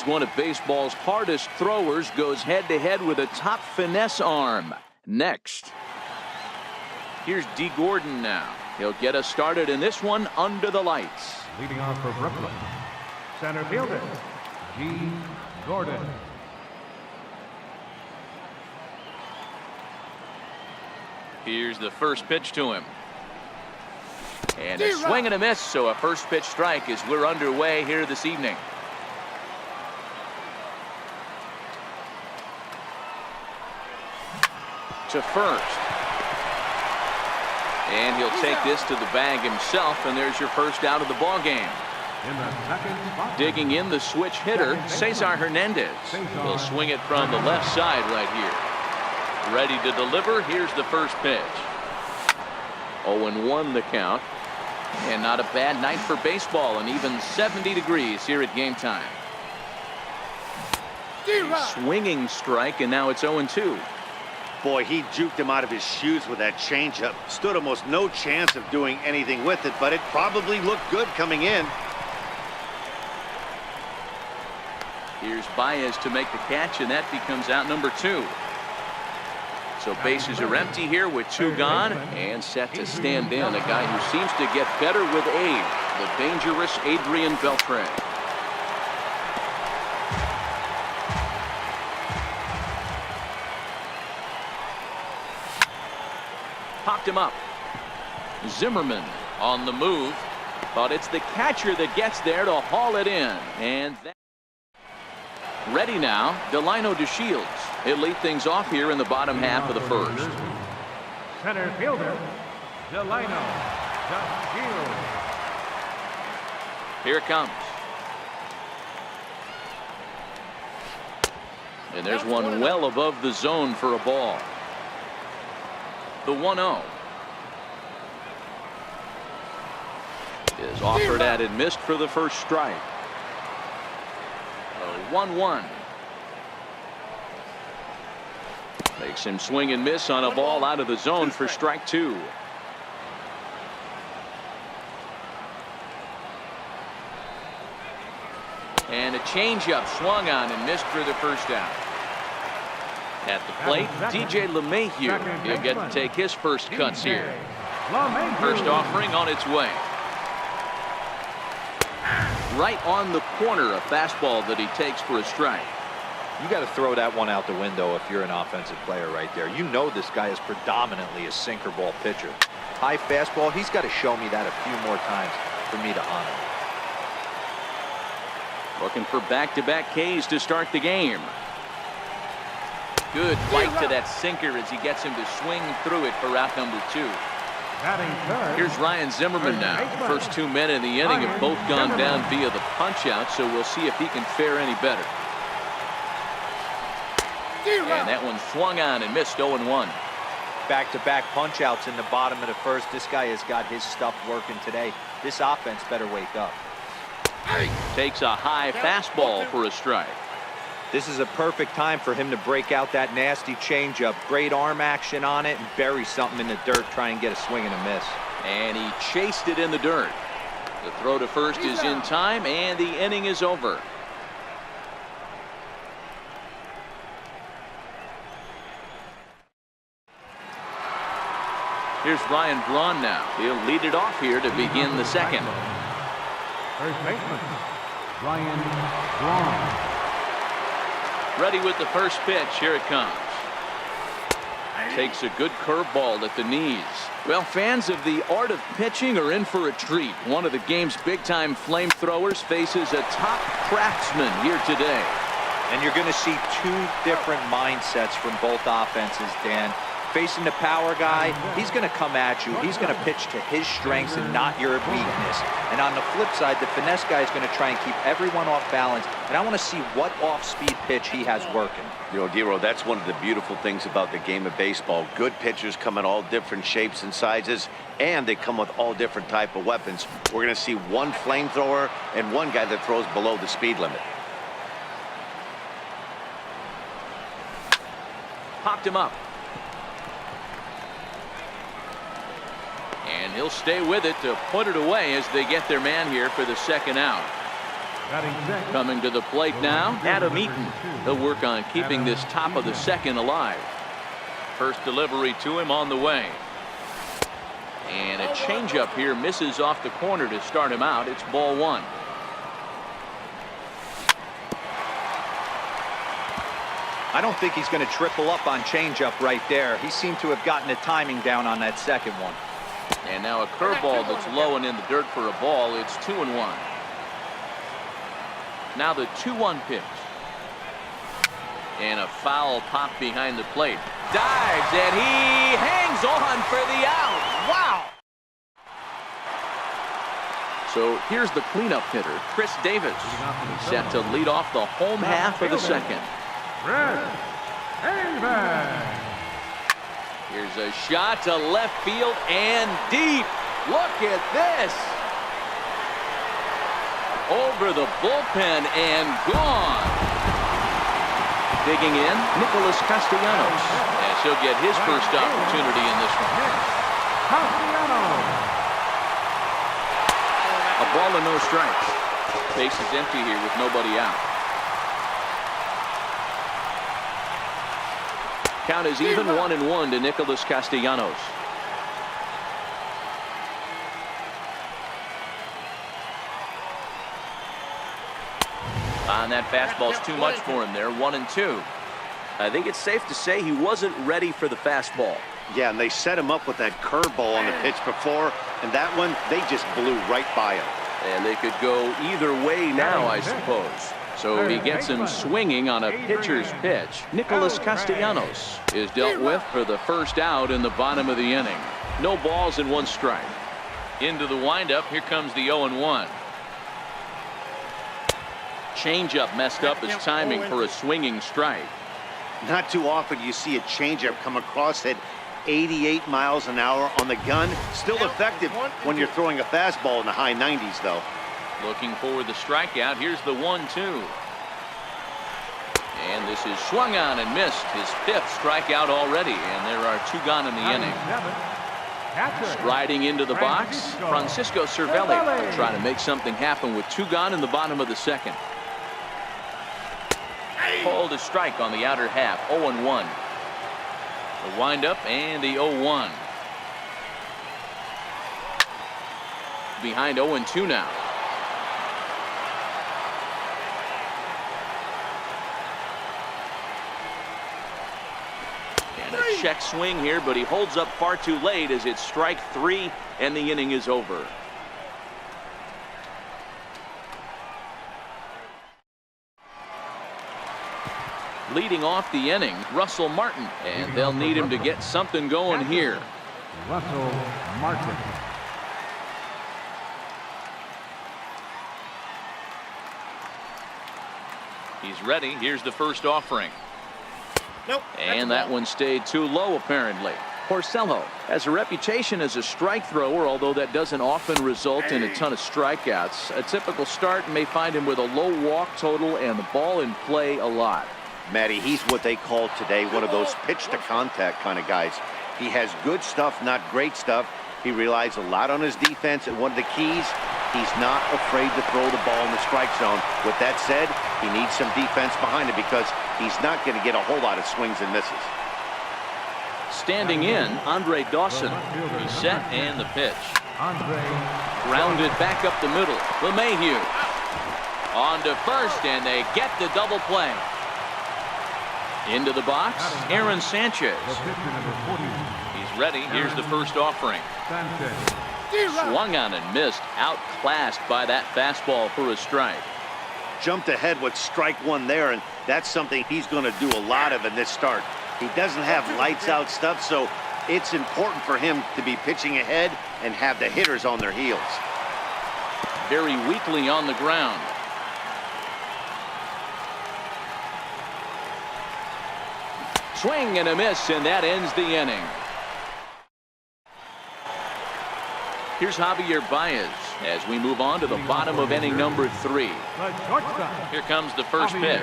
It's one of baseball's hardest throwers, goes head-to-head with a top finesse arm. Next, here's D. Gordon now. He'll get us started in this one under the lights. Leading off for Brooklyn, center fielder, D. Gordon. Here's the first pitch to him. And a swing and a miss, so a first pitch strike as we're underway here this evening. To first. And he'll take this to the bag himself, and there's your first out of the ball game. In the second spot, Digging in the switch hitter, Cesar Hernandez. Will swing it from the left side right here. Ready to deliver. Here's the first pitch. 0-1 the count. And not a bad night for baseball, and even 70 degrees here at game time. Swinging strike, and now it's 0-2. Boy, he juked him out of his shoes with that changeup. Stood almost no chance of doing anything with it, but it probably looked good coming in. Here's Baez to make the catch, and that becomes out number 2. So bases are empty here with 2 gone, and set to stand in a guy who seems to get better with age, the dangerous Adrian Beltre. Popped him up. Zimmerman on the move, but it's the catcher that gets there to haul it in. And that ready now, Delino DeShields. He'll lead things off here in the bottom half of the first. center fielder, Delino DeShields. Here it comes. And there's one well above the zone for a ball. The 1-0 is offered at and missed for the first strike. 1-1 makes him swing and miss on a ball out of the zone for strike 2. And a changeup swung on and missed for the first out. At the plate, DJ LeMahieu. He'll get to take his first cuts here. First offering on its way. Right on the corner, a fastball that he takes for a strike. You got to throw that one out the window if you're an offensive player right there. You know this guy is predominantly a sinker ball pitcher. High fastball, he's got to show me that a few more times for me to honor him. Looking for back-to-back Ks to start the game. Good fight to that sinker as he gets him to swing through it for out number 2. Here's Ryan Zimmerman now. The first 2 men in the inning have both gone down via the punch-out, so we'll see if he can fare any better. And that one swung on and missed 0-1. Back-to-back punch-outs in the bottom of the first. This guy has got his stuff working today. This offense better wake up. Takes a high fastball for a strike. This is a perfect time for him to break out that nasty changeup. Great arm action on it and bury something in the dirt, try and get a swing and a miss. And he chased it in the dirt. The throw to first is in time, and the inning is over. Here's Ryan Braun now. He'll lead it off here to begin the second. First baseman, Ryan Braun. Ready with the first pitch. Here it comes. Takes a good curveball at the knees. Well, fans of the art of pitching are in for a treat. One of the game's big-time flamethrowers faces a top craftsman here today. And you're going to see 2 different mindsets from both offenses, Dan. Facing the power guy, he's going to come at you. He's going to pitch to his strengths and not your weakness. And on the flip side, the finesse guy is going to try and keep everyone off balance. And I want to see what off-speed pitch he has working. You know, Dero, that's one of the beautiful things about the game of baseball. Good pitchers come in all different shapes and sizes, and they come with all different type of weapons. We're going to see one flamethrower and one guy that throws below the speed limit. Popped him up. And he'll stay with it to put it away as they get their man here for the second out. Batting sixth. Coming to the plate now, Adam Eaton. He'll work on keeping this top of the second alive. First delivery to him on the way. And a changeup here misses off the corner to start him out. It's ball one. I don't think he's going to triple up on changeup right there. He seemed to have gotten the timing down on that second one. And now a curveball that's low and in the dirt for a ball. It's 2-1. Now the 2-1 pitch. And a foul pop behind the plate. Dives and he hangs on for the out. Wow. So here's the cleanup hitter, Chris Davis. He's set to lead off the home half of the second. Here's a shot to left field and deep. Look at this. Over the bullpen and gone. Digging in, Nicholas Castellanos, as he'll get his first opportunity in this one. A ball and no strikes. Base is empty here with nobody out. Count is even 1-1 to Nicholas Castellanos. On that fastball's too much for him there. 1-2. I think it's safe to say he wasn't ready for the fastball. Yeah, and they set him up with that curveball on the pitch before, and that one, they just blew right by him. And they could go either way now, I suppose. So he gets him swinging on a pitcher's pitch. Nicholas Castellanos is dealt with for the first out in the bottom of the inning. No balls and one strike. Into the windup. Here comes the 0-1. Changeup messed up his timing for a swinging strike. Not too often you see a changeup come across at 88 miles an hour on the gun. Still effective when you're throwing a fastball in the high 90s, though. Looking for the strikeout. Here's the 1-2. And this is swung on and missed. His fifth strikeout already. And there are two gone in the inning. Striding into the box, Francisco Cervelli trying to make something happen with two gone in the bottom of the second. Called a strike on the outer half. 0-1. The windup and the 0-1. Behind 0-2 now. And a check swing here, but he holds up far too late as it's strike three and the inning is over. Leading off the inning, Russell Martin, and they'll need him to get something going here. Russell Martin. He's ready. Here's the first offering. Nope. And that one stayed too low, apparently. Porcello has a reputation as a strike thrower, although that doesn't often result in a ton of strikeouts. A typical start may find him with a low walk total and the ball in play a lot. Matty, he's what they call today one of those pitch to contact kind of guys. He has good stuff, not great stuff. He relies a lot on his defense, and one of the keys, he's not afraid to throw the ball in the strike zone. With that said, he needs some defense behind him because he's not going to get a whole lot of swings and misses. Standing in, Andre Dawson. He's set and the pitch. Grounded back up the middle. LeMahieu on to first, and they get the double play. Into the box, Aaron Sanchez. He's ready. Here's the first offering. Swung on and missed. Outclassed by that fastball for a strike. Jumped ahead with strike one there, and that's something he's going to do a lot of in this start. He doesn't have lights out stuff, so it's important for him to be pitching ahead and have the hitters on their heels. Very weakly on the ground. Swing and a miss, and that ends the inning. Here's Javier Baez as we move on to the bottom of inning number 3. Here comes the first pitch.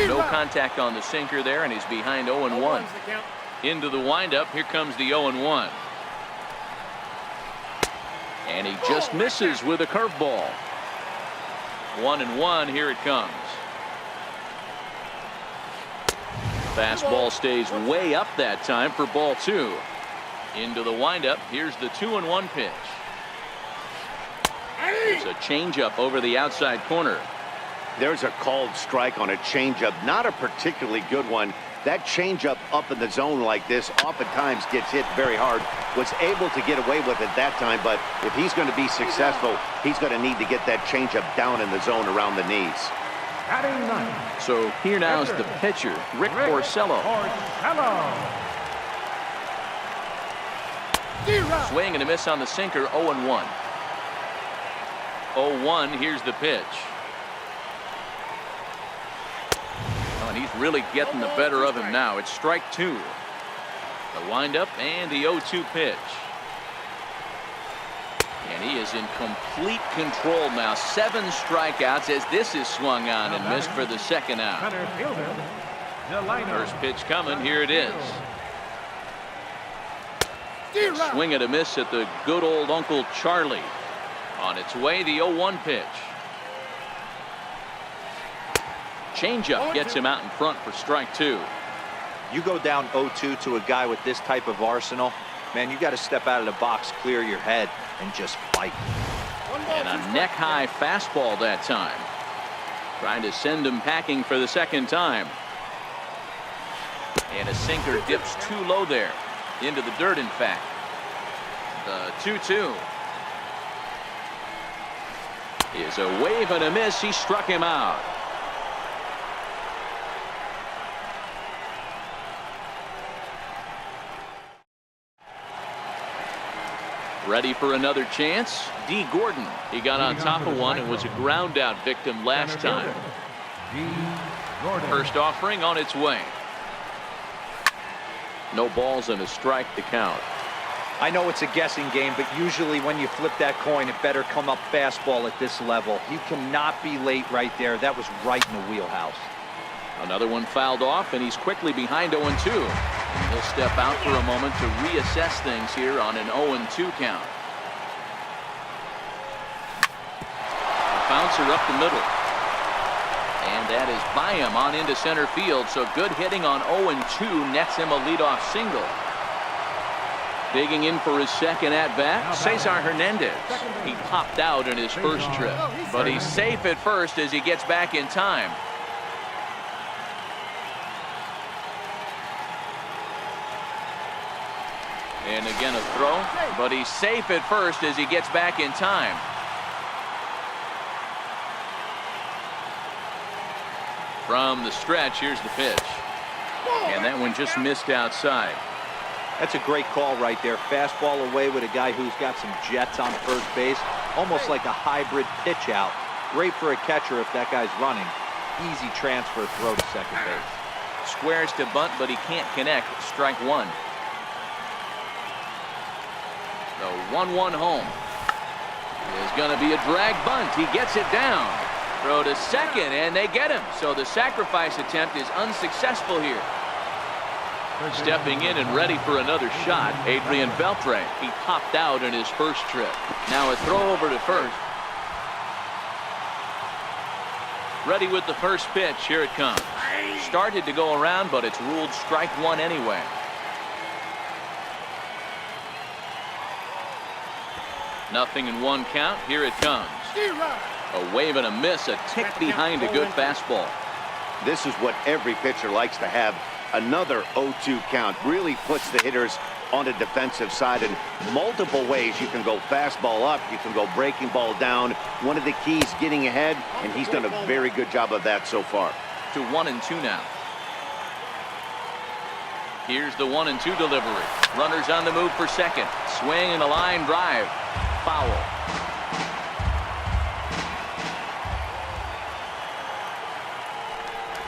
No contact on the sinker there, and he's behind 0-1. Into the windup. Here comes the 0-1. And he just misses with a curveball. 1-1. Here it comes. Fastball stays way up that time for ball 2. Into the windup. Here's the 2-1 pitch. It's a changeup over the outside corner. There's a called strike on a changeup. Not a particularly good one. That changeup up in the zone like this oftentimes gets hit very hard. Was able to get away with it that time, but if he's going to be successful, he's going to need to get that changeup down in the zone around the knees. Batting ninth. So here now is the pitcher, Rick Porcello. Swing and a miss on the sinker, 0-1. 0-1, here's the pitch. Oh, and he's really getting the better of him now. It's strike 2. The windup and the 0-2 pitch. And he is in complete control now. 7 strikeouts as this is swung on and missed for the second out. First pitch coming. Here it is. Swing and a miss at the good old Uncle Charlie. On its way, the 0-1 pitch. Changeup gets him out in front for strike 2. You go down 0-2 to a guy with this type of arsenal, man, you got to step out of the box, clear your head, and just fight. And a neck-high fastball that time. Trying to send him packing for the second time. And a sinker dips too low there. Into the dirt, in fact. The 2-2. Is a wave and a miss. He struck him out. Ready for another chance? D. Gordon. He got on top of one and was a ground out victim last time. First offering on its way. No balls and a strike to count. I know it's a guessing game, but usually when you flip that coin, it better come up fastball at this level. You cannot be late right there. That was right in the wheelhouse. Another one fouled off, and he's quickly behind 0-2. He'll step out for a moment to reassess things here on an 0-2 count. A bouncer up the middle. And that is by him on into center field. So good hitting on 0-2 nets him a leadoff single. Digging in for his second at-bat, Cesar Hernandez. He popped out in his first trip, but he's safe at first as he gets back in time. And again a throw, but he's safe at first as he gets back in time. From the stretch, here's the pitch. And that one just missed outside. That's a great call right there. Fastball away with a guy who's got some jets on first base. Almost like a hybrid pitch out. Great for a catcher if that guy's running. Easy transfer throw to second base. Squares to bunt, but he can't connect. Strike 1. The 1-1 home. Is going to be a drag bunt. He gets it down. Throw to second, and they get him. So the sacrifice attempt is unsuccessful here. Stepping in and ready for another shot, Adrian Beltre. He popped out in his first trip. Now a throw over to first. Ready with the first pitch. Here it comes. Started to go around, but it's ruled strike 1 anyway. Nothing in 1 count. Here it comes. A wave and a miss, a tick behind a good fastball. This is what every pitcher likes to have. Another 0-2 count really puts the hitters on the defensive side in multiple ways. You can go fastball up, you can go breaking ball down. One of the keys, getting ahead, and he's done a very good job of that so far. To 1-2 now. Here's the 1-2 delivery. Runners on the move for second. Swing and a line drive. Foul.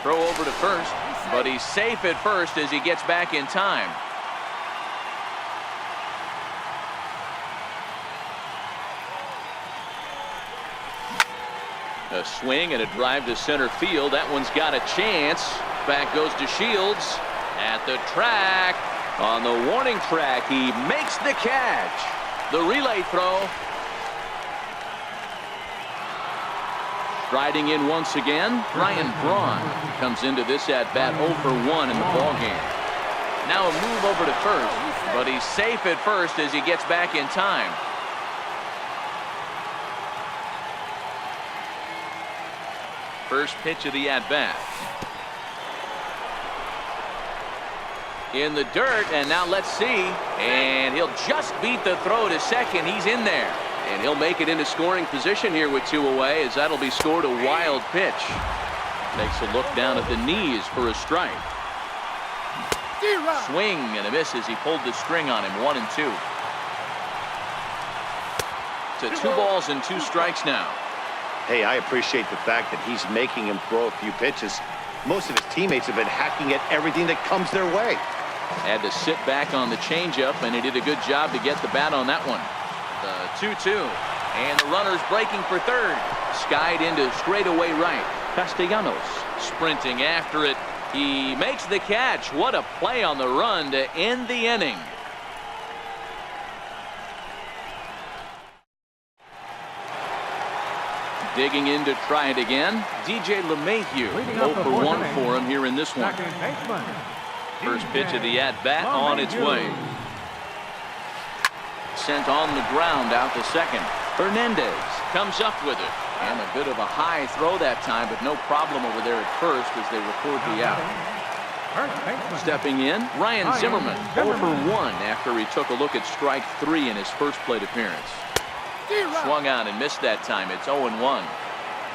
Throw over to first, but he's safe at first as he gets back in time. A swing and a drive to center field. That one's got a chance. Back goes to Shields at the track. On the warning track, he makes the catch. The relay throw, Striding in once again, Ryan Braun comes into this at-bat 0 for 1 in the ballgame. Now a move over to first, but he's safe at first as he gets back in time. First pitch of the at-bat. In the dirt, and now let's see. And he'll just beat the throw to second. He's in there. And he'll make it into scoring position here with 2 away, as that'll be scored a wild pitch. Takes a look down at the knees for a strike. Swing and a miss as he pulled the string on him. 1-2. To 2 balls and 2 strikes now. Hey, I appreciate the fact that he's making him throw a few pitches. Most of his teammates have been hacking at everything that comes their way. Had to sit back on the changeup, and he did a good job to get the bat on that one. The 2-2, and the runner's breaking for third. Skied into straightaway right. Castellanos sprinting after it. He makes the catch. What a play on the run to end the inning. Digging in to try it again. DJ LeMahieu, 0 for 1 for him here in this one. First pitch of the at-bat on its way. Sent on the ground out to second. Hernandez comes up with it. And a bit of a high throw that time, but no problem over there at first as they record the out. Stepping in, Ryan Zimmerman, 0 for 1 after he took a look at strike 3 in his first plate appearance. Swung out and missed that time. It's 0-1.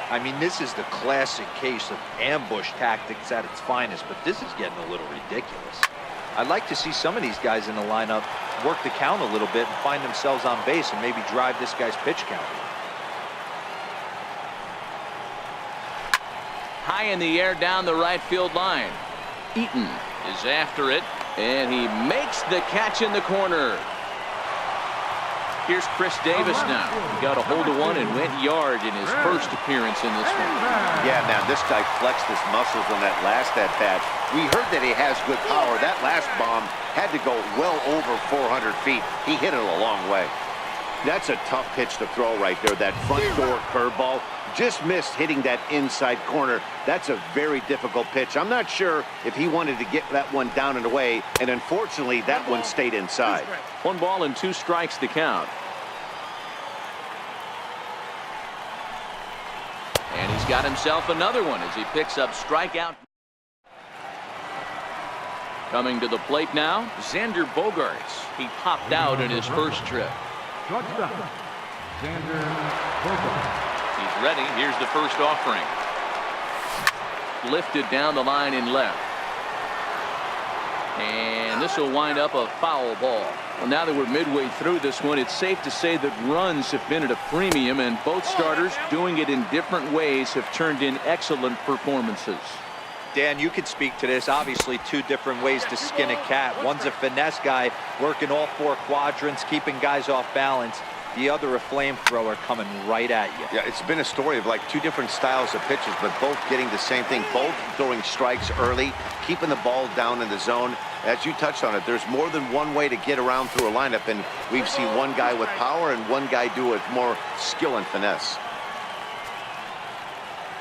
I mean, this is the classic case of ambush tactics at its finest, but this is getting a little ridiculous. I'd like to see some of these guys in the lineup work the count a little bit and find themselves on base and maybe drive this guy's pitch count. High in the air down the right field line. Eaton is after it, and he makes the catch in the corner. Here's Chris Davis now. He got a hold of one and went yard in his first appearance in this one. Yeah, man, this guy flexed his muscles on that last at-bat. We heard that he has good power. That last bomb had to go well over 400 feet. He hit it a long way. That's a tough pitch to throw right there. That front door curveball just missed hitting that inside corner. That's a very difficult pitch. I'm not sure if he wanted to get that one down and away, and unfortunately that one stayed inside. 1 ball and 2 strikes to count. And he's got himself another one as he picks up strikeout. Coming to the plate now, Xander Bogaerts. He popped out in his first trip. Shortstop, Xander Bogaerts. He's ready. Here's the first offering. Lifted down the line in left. And this will wind up a foul ball. Well, now that we're midway through this one, it's safe to say that runs have been at a premium, and both starters, doing it in different ways, have turned in excellent performances. Dan, you could speak to this. Obviously, 2 different ways to skin a cat. One's a finesse guy working all 4 quadrants, keeping guys off balance. The other a flamethrower coming right at you. Yeah, it's been a story of like 2 different styles of pitches, but both getting the same thing. Both throwing strikes early, keeping the ball down in the zone. As you touched on it, there's more than one way to get around through a lineup, and we've seen one guy with power and one guy do it more skill and finesse.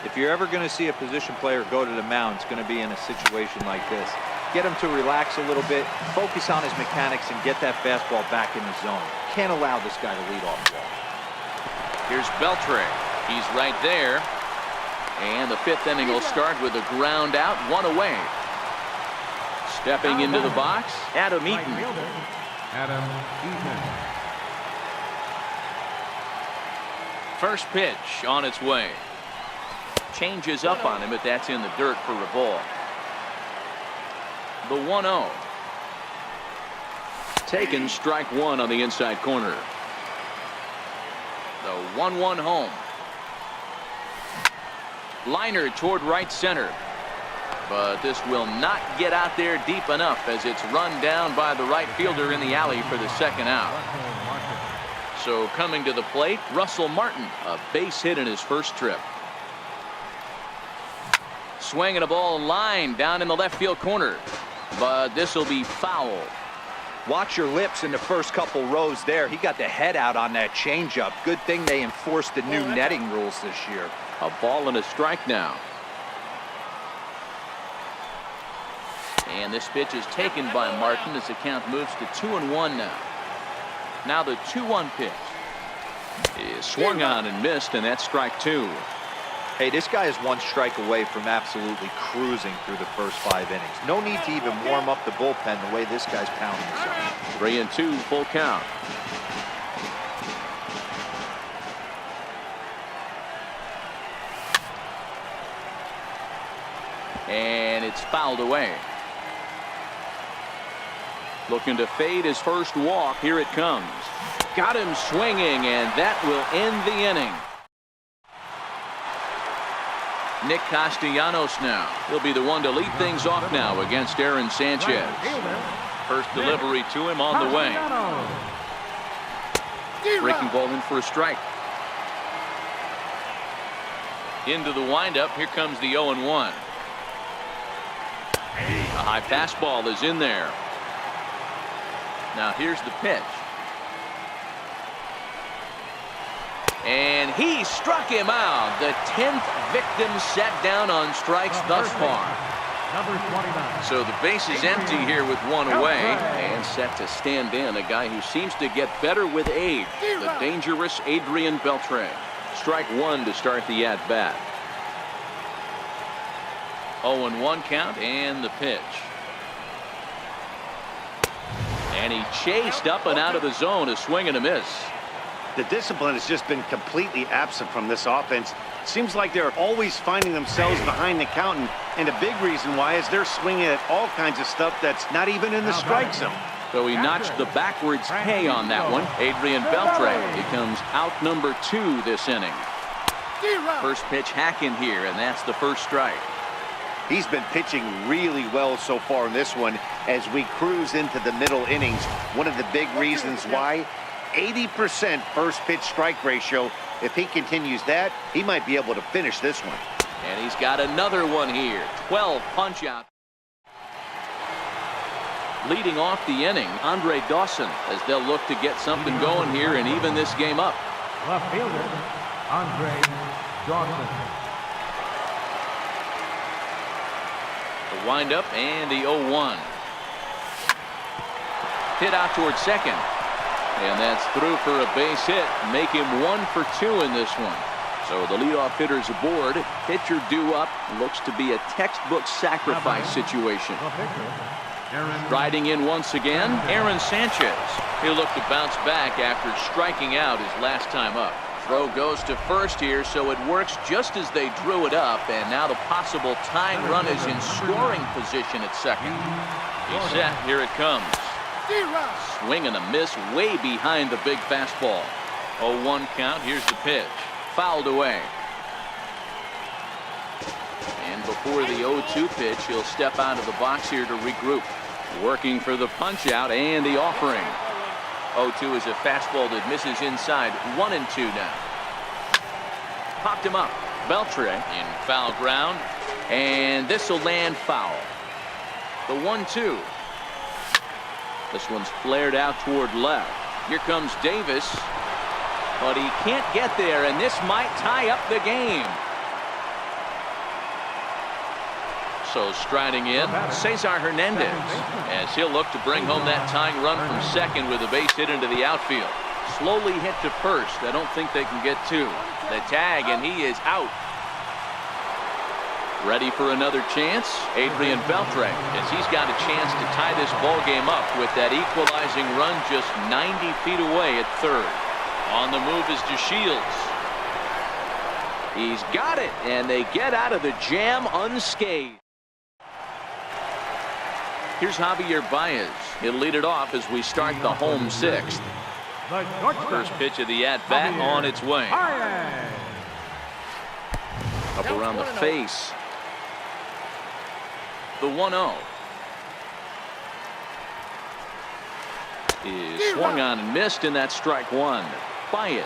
If you're ever going to see a position player go to the mound, it's going to be in a situation like this. Get him to relax a little bit, focus on his mechanics, and get that fastball back in the zone. Can't allow this guy to lead off the ball. Here's Beltre. He's right there. And the 5th inning will start with a ground out, 1 away. Stepping into the box, Adam Eaton. Adam Eaton. First pitch on its way. Changes up on him, but that's in the dirt for a ball. The 1-0. Taken, strike 1 on the inside corner. The 1-1 home. Liner toward right center. But this will not get out there deep enough as it's run down by the right fielder in the alley for the second out. So coming to the plate, Russell Martin, a base hit in his first trip. Swinging a ball line down in the left field corner. But this will be foul. Watch your lips in the first couple rows there. He got the head out on that changeup. Good thing they enforced the new netting rules this year. A ball and a strike now. And this pitch is taken by Martin as the count moves to 2-1 now. Now the 2-1 pitch is swung on and missed, and that's strike 2. Hey, this guy is one strike away from absolutely cruising through the first 5 innings. No need to even warm up the bullpen the way this guy's pounding himself. 3-2 full count. And it's fouled away. Looking to fade his first walk. Here it comes. Got him swinging, and that will end the inning. Nick Castellanos now. He'll be the one to lead things off now against Aaron Sanchez. First delivery to him on the way. Breaking ball in for a strike. Into the windup. Here comes the 0-1. A high fastball is in there. Now here's the pitch. And he struck him out. The 10th victim set down on strikes thus far. So the base is empty here with one away. And set to stand in a guy who seems to get better with age. The dangerous Adrian Beltre. Strike 1 to start the at-bat. 0-1 count and the pitch. And he chased up and out of the zone, a swing and a miss. The discipline has just been completely absent from this offense. Seems like they're always finding themselves behind the count, and a big reason why is they're swinging at all kinds of stuff that's not even in the strike zone. So he notched the backwards K on that one. Adrian Beltre becomes out number 2 this inning. First pitch hacking here, and that's the first strike. He's been pitching really well so far in this one as we cruise into the middle innings. One of the big reasons why, 80% first pitch strike ratio. If he continues that, he might be able to finish this one. And he's got another one here. 12 punch out. Leading off the inning, Andre Dawson, as they'll look to get something going here and even this game up. Left fielder, Andre Dawson. The windup and the 0-1. Hit out towards second. And that's through for a base hit. Make him 1 for 2 in this one. So the leadoff hitter's aboard. Pitcher due up. Looks to be a textbook sacrifice situation. Riding in once again, Aaron Sanchez. He'll look to bounce back after striking out his last time up. Throw goes to first here, so it works just as they drew it up, and now the possible tying run is in scoring position at second. He's set. Here it comes. Swing and a miss way behind the big fastball. 0-1 count. Here's the pitch. Fouled away. And before the 0-2 pitch, he'll step out of the box here to regroup. Working for the punch out and the offering. 0-2 is a fastball that misses inside. 1-2 now. Popped him up. Beltre in foul ground. And this will land foul. The 1-2. This one's flared out toward left. Here comes Davis. But he can't get there, and this might tie up the game. So striding in, Cesar Hernandez, as he'll look to bring home that tying run from second with a base hit into the outfield. Slowly hit to first. I don't think they can get 2. The tag, and he is out. Ready for another chance? Adrian Beltre, as he's got a chance to tie this ball game up with that equalizing run just 90 feet away at third. On the move is DeShields. He's got it, and they get out of the jam unscathed. Here's Javier Baez. He'll lead it off as we start the home 6th. First pitch of the at-bat on its way. Up around the face. The 1-0 is swung on and missed, and that's strike 1. Baez,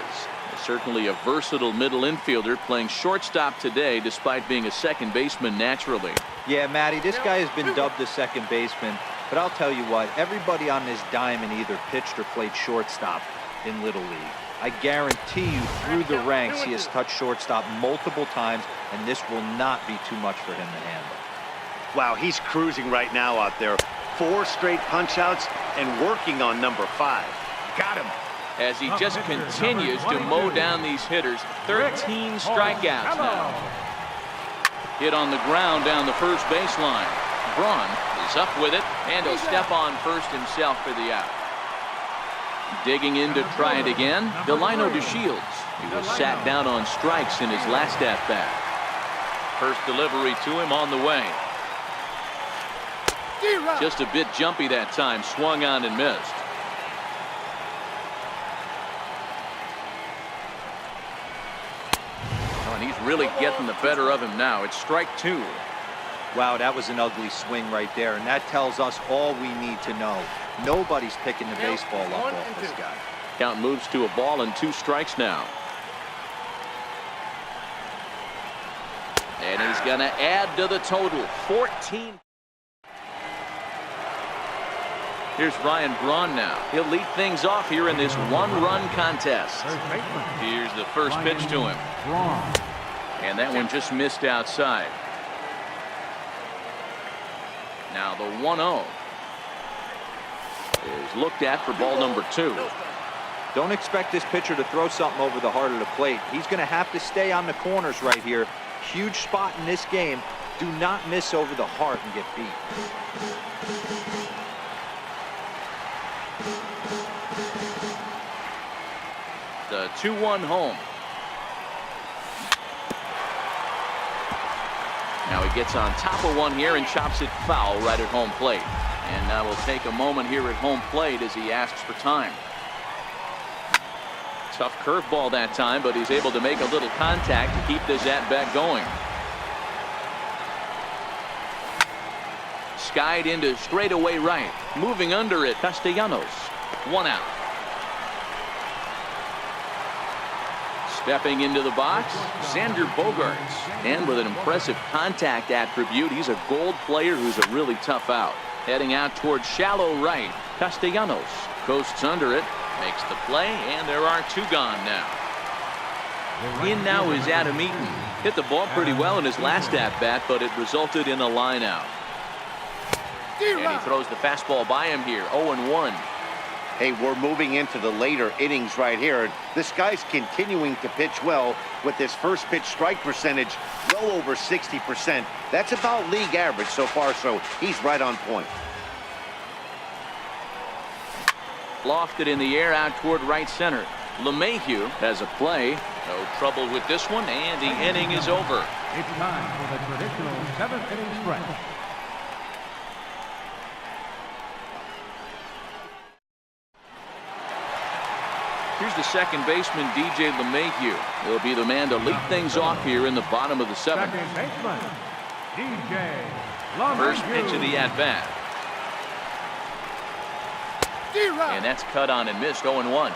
certainly a versatile middle infielder, playing shortstop today despite being a second baseman naturally. Yeah, Matty, this guy has been dubbed the second baseman, but I'll tell you what, everybody on this diamond either pitched or played shortstop in Little League. I guarantee you through the ranks he has touched shortstop multiple times, and this will not be too much for him to handle. Wow, he's cruising right now out there. 4 straight punch-outs and working on number 5. Got him. As he just continues to mow down these hitters. 13 strikeouts now. Hit on the ground down the first baseline. Braun is up with it, and he'll step on first himself for the out. Digging in to try it again, Delino DeShields. He was sat down on strikes in his last at-bat. First delivery to him on the way. Just a bit jumpy that time, swung on and missed. Oh, and he's really getting the better of him now. It's strike 2. Wow, that was an ugly swing right there, and that tells us all we need to know. Nobody's picking the baseball up off this guy. Count moves to a ball and 2 strikes now. And he's going to add to the total. 14. Here's Ryan Braun now. He'll lead things off here in this 1-run contest. Here's the first pitch to him. And that one just missed outside. Now the 1-0 is looked at for ball number 2. Don't expect this pitcher to throw something over the heart of the plate. He's going to have to stay on the corners right here. Huge spot in this game. Do not miss over the heart and get beat. The 2-1 home. Now he gets on top of one here and chops it foul right at home plate. And now we'll take a moment here at home plate as he asks for time. Tough curveball that time, but he's able to make a little contact to keep this at-bat going. Skied into straightaway right. Moving under it, Castellanos. 1 out. Stepping into the box, Xander Bogaerts. And with an impressive contact attribute, he's a gold player who's a really tough out. Heading out towards shallow right, Castellanos coasts under it, makes the play, and there are 2 gone now. In now is Adam Eaton. Hit the ball pretty well in his last at-bat, but it resulted in a line out. And he throws the fastball by him here, 0-1. Hey, we're moving into the later innings right here. This guy's continuing to pitch well with his first pitch strike percentage well over 60%. That's about league average so far, so he's right on point. Lofted in the air out toward right center. LeMahieu has a play. No trouble with this one, and the inning is over. It's time for the traditional 7th inning stretch. Here's the second baseman, DJ LeMahieu. He'll be the man to lead things off here in the bottom of the 7th. Second baseman, DJ LeMahieu. First pitch of the at-bat. And that's cut on and missed, 0-1.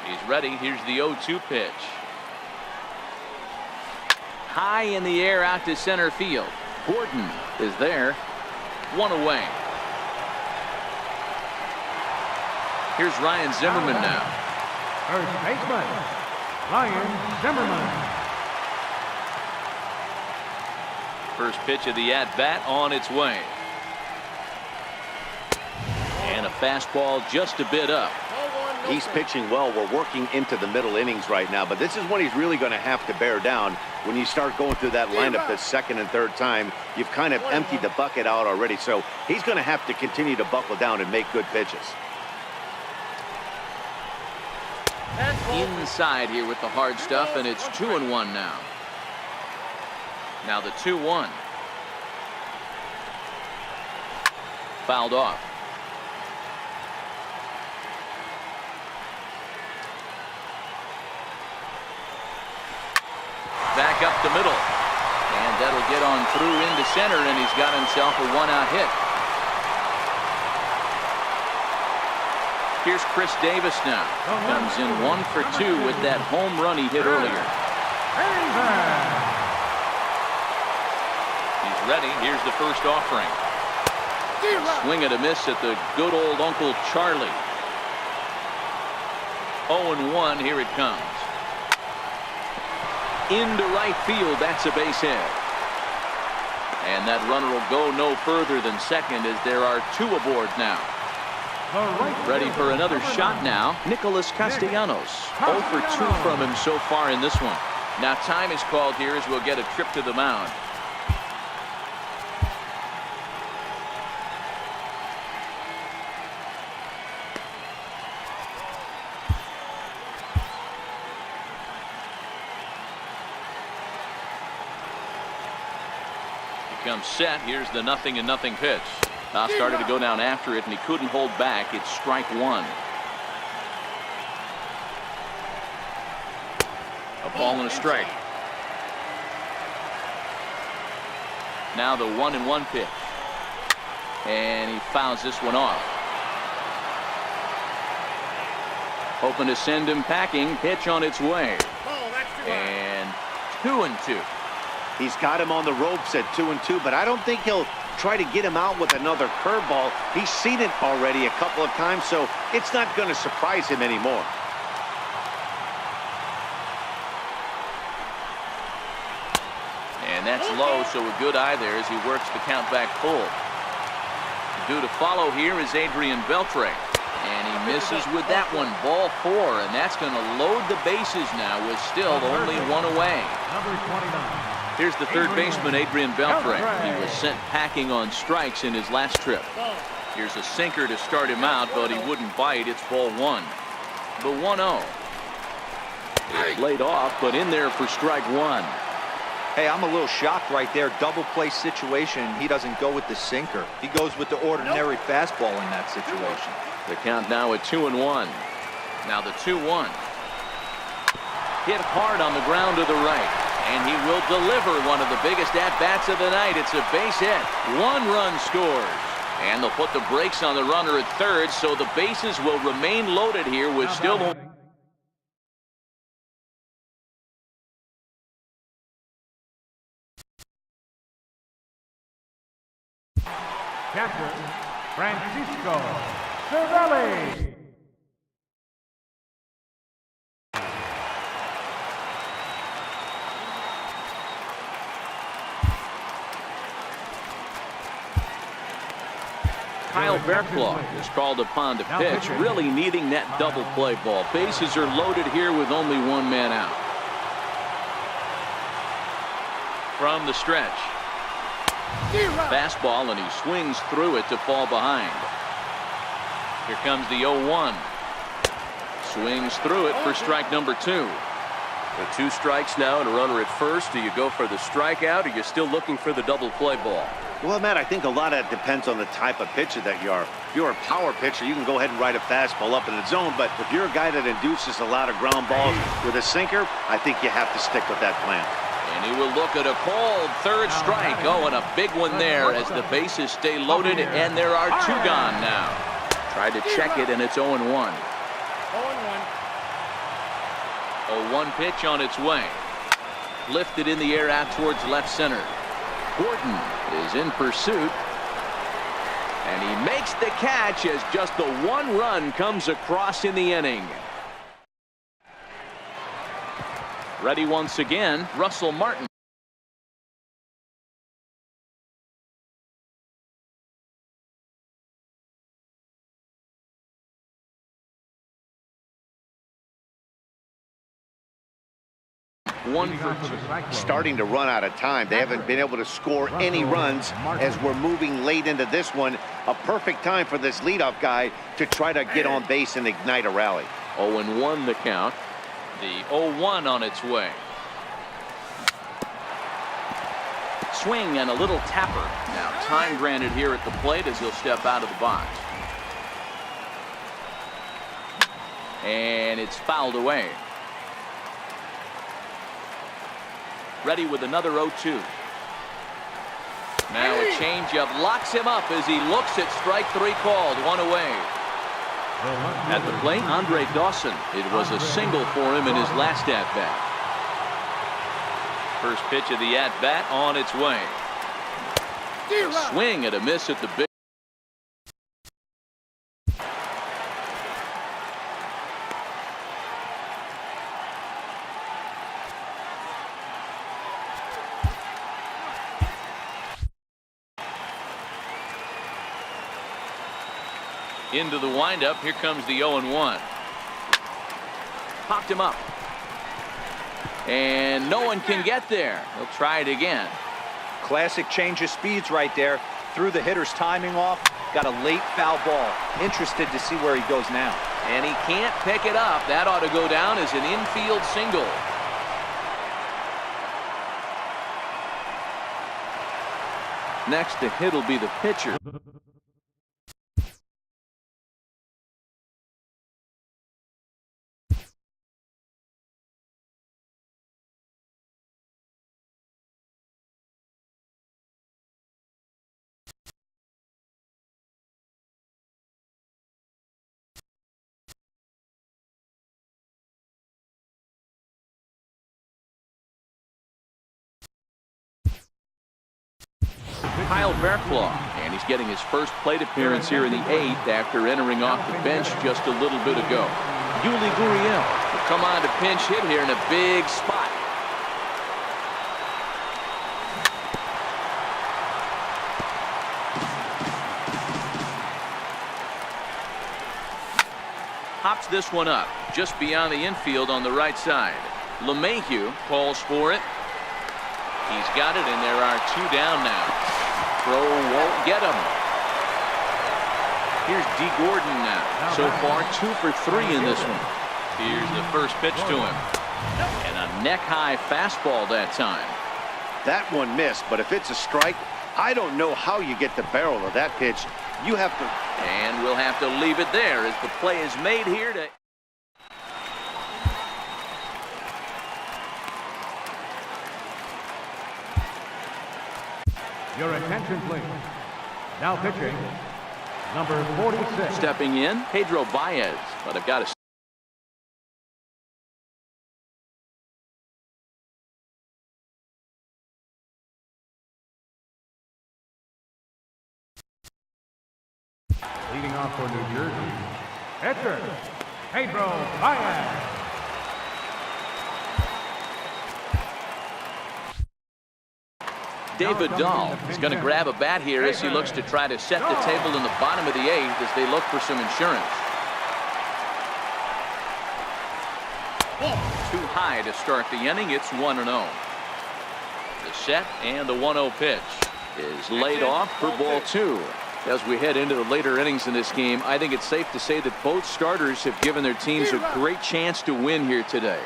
He's ready. Here's the 0-2 pitch. High in the air out to center field. Gordon is there. 1 away. Here's Ryan Zimmerman now. First baseman, Ryan Zimmerman. First pitch of the at-bat on its way. And a fastball just a bit up. He's pitching well. We're working into the middle innings right now, but this is when he's really going to have to bear down. When you start going through that lineup the second and third time, you've kind of emptied the bucket out already, so he's going to have to continue to buckle down and make good pitches. Inside here with the hard stuff, and it's 2-1 now. Now the 2-1. Fouled off. Back up the middle, and that'll get on through into center, and he's got himself a 1-out hit. Here's Chris Davis now. Comes in 1 for 2 with that home run he hit earlier. Ready, here's the first offering. Swing and a miss at the good old Uncle Charlie. 0-1, here it comes. Into right field, that's a base hit. And that runner will go no further than second as there are 2 aboard now. Ready for another shot now, Nicholas Castellanos. 0 for 2 from him so far in this one. Now time is called here as we'll get a trip to the mound. Comes set. Here's the 0-0 pitch. Now started to go down after it, and he couldn't hold back. It's strike 1. A ball and a strike. Now the 1-1 pitch, and he fouls this one off. Hoping to send him packing. Pitch on its way, and 2-2. He's got him on the ropes at 2-2, but I don't think he'll try to get him out with another curveball. He's seen it already a couple of times, so it's not going to surprise him anymore. And that's low, so a good eye there as he works the count back full. Due to follow here is Adrian Beltre. And he misses with that one. Ball 4, and that's going to load the bases now with still only 1 away. Number 29. Here's the third baseman, Adrian Beltre. He was sent packing on strikes in his last trip. Here's a sinker to start him out, but he wouldn't bite. It's ball 1. The 1-0. It's laid off, but in there for strike 1. Hey, I'm a little shocked right there. Double play situation. He doesn't go with the sinker. He goes with the ordinary fastball in that situation. The count now at 2-1. Now the 2-1. Hit hard on the ground to the right. And he will deliver one of the biggest at-bats of the night. It's a base hit. 1 run scores. And they'll put the brakes on the runner at third, so the bases will remain loaded here with still... Catcher, Francisco Cervelli. Kyle Berkloff is called upon to pitch, really needing that double play ball. Bases are loaded here with only 1 man out. From the stretch. Fastball, and he swings through it to fall behind. Here comes the 0-1. Swings through it for strike number 2. With 2 strikes now and a runner at first. Do you go for the strikeout, or are you still looking for the double play ball? Well, Matt, I think a lot of that depends on the type of pitcher that you are. If you're a power pitcher, you can go ahead and ride a fastball up in the zone. But if you're a guy that induces a lot of ground balls with a sinker, I think you have to stick with that plan. And he will look at a cold third strike. Oh, and a big one there as the bases stay loaded, and there are 2 gone now. Tried to check it, and it's 0-1. 0-1 pitch on its way. Lifted in the air out towards left center. Gordon is in pursuit, and he makes the catch as just the 1 run comes across in the inning. Ready once again, Russell Martin. Starting to run out of time. They haven't been able to score any runs as we're moving late into this one. A perfect time for this leadoff guy to try to get on base and ignite a rally. 0-1 the count. The 0-1 on its way. Swing and a little tapper. Now time granted here at the plate as he'll step out of the box. And it's fouled away. Ready with another 0-2. Now a changeup locks him up as he looks at strike 3 called. 1 away. At the plate, Andre Dawson. It was a single for him in his last at-bat. First pitch of the at-bat on its way. Swing and a miss at the big. Into the windup. Here comes the 0-1. Popped him up. And no one can get there. He'll try it again. Classic change of speeds right there. Threw the hitter's timing off. Got a late foul ball. Interested to see where he goes now. And he can't pick it up. That ought to go down as an infield single. Next to hit will be the pitcher. Kyle Fairclough, and he's getting his first plate appearance here in the 8th after entering off the bench just a little bit ago. Yuli Gurriel will come on to pinch hit here in a big spot. Hops this one up just beyond the infield on the right side. LeMahieu calls for it. He's got it, and there are 2 down now. Throw won't get him. Here's D. Gordon now. So far 2 for 3 in this one. Here's the first pitch to him. And a neck-high fastball that time. That one missed, but if it's a strike, I don't know how you get the barrel of that pitch. You have to. And we'll have to leave it there as the play is made here to. Your attention, please. Now pitching, number 46. Stepping in, Pedro Baez. But I've got to. Leading off for New Jersey, pitcher, Pedro Baez. David Dahl is going to grab a bat here as he looks to try to set the table in the bottom of the 8th as they look for some insurance. Too high to start the inning. It's 1-0. The set and the 1-0 pitch is laid off for ball 2. As we head into the later innings in this game, I think it's safe to say that both starters have given their teams a great chance to win here today.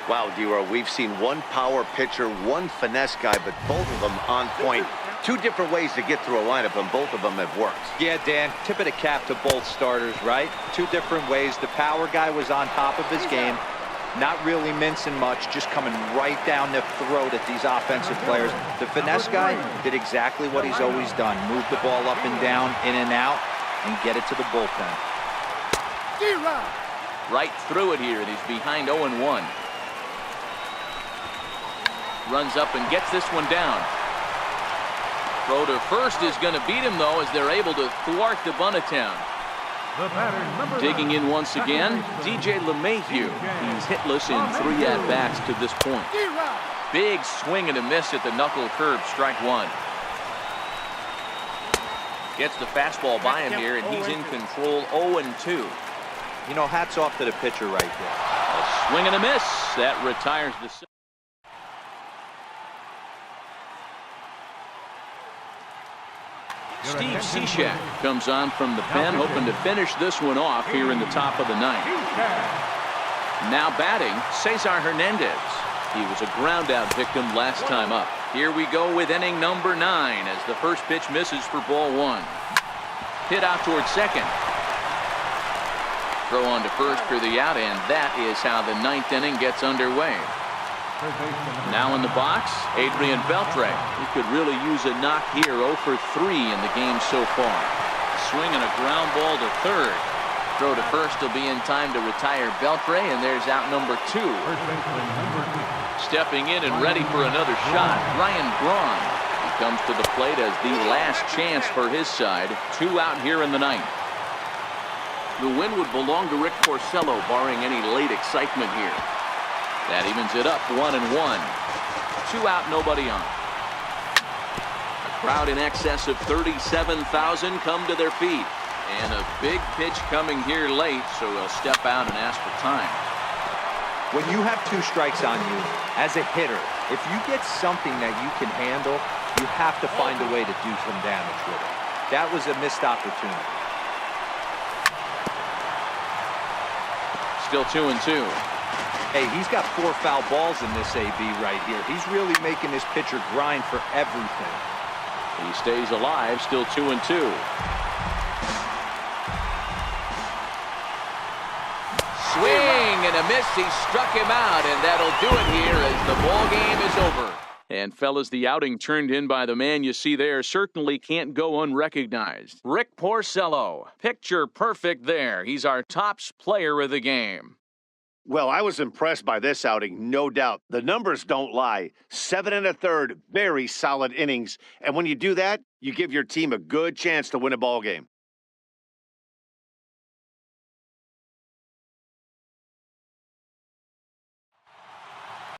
Wow, D-Row, we've seen one power pitcher, one finesse guy, but both of them on point. 2 different ways to get through a lineup, and both of them have worked. Yeah, Dan, tip of the cap to both starters, right? 2 different ways. The power guy was on top of his game, not really mincing much, just coming right down the throat at these offensive players. The finesse guy did exactly what he's always done. Move the ball up and down, in and out, and get it to the bullpen. Right through it here, and he's behind 0-1. Runs up and gets this one down. Throw to first is going to beat him, though, as they're able to thwart the bunt attempt. Digging in once again, DJ LeMahieu. He's hitless in 3 at-bats to this point. Big swing and a miss at the knuckle curve, strike 1. Gets the fastball by him here, and he's in control, 0-2. You know, hats off to the pitcher right there. A swing and a miss. That retires the. Steve Cishek comes on from the pen, hoping to finish this one off here in the top of the 9th. Now batting, Cesar Hernandez. He was a ground-out victim last time up. Here we go with inning number 9 as the first pitch misses for ball 1. Hit out towards second. Throw on to first for the out, and that is how the 9th inning gets underway. Now in the box, Adrian Beltre. He could really use a knock here. 0 for 3 in the game so far. Swing and a ground ball to third. Throw to first will be in time to retire Beltre, and there's out number 2. Stepping in and ready for another shot, Ryan Braun. He comes to the plate as the last chance for his side. 2 out here in the ninth. The win would belong to Rick Porcello, barring any late excitement here. That evens it up 1-1. 2 out, nobody on. A crowd in excess of 37,000 come to their feet. And a big pitch coming here late, so he'll step out and ask for time. When you have 2 strikes on you, as a hitter, if you get something that you can handle, you have to find a way to do some damage with it. That was a missed opportunity. Still 2-2. Hey, he's got 4 foul balls in this AB right here. He's really making this pitcher grind for everything. He stays alive, still 2-2. Swing and a miss. He struck him out, and that'll do it here as the ball game is over. And fellas, the outing turned in by the man you see there certainly can't go unrecognized. Rick Porcello, picture perfect there. He's our tops player of the game. Well, I was impressed by this outing, no doubt. The numbers don't lie. 7 1/3, very solid innings. And when you do that, you give your team a good chance to win a ball game.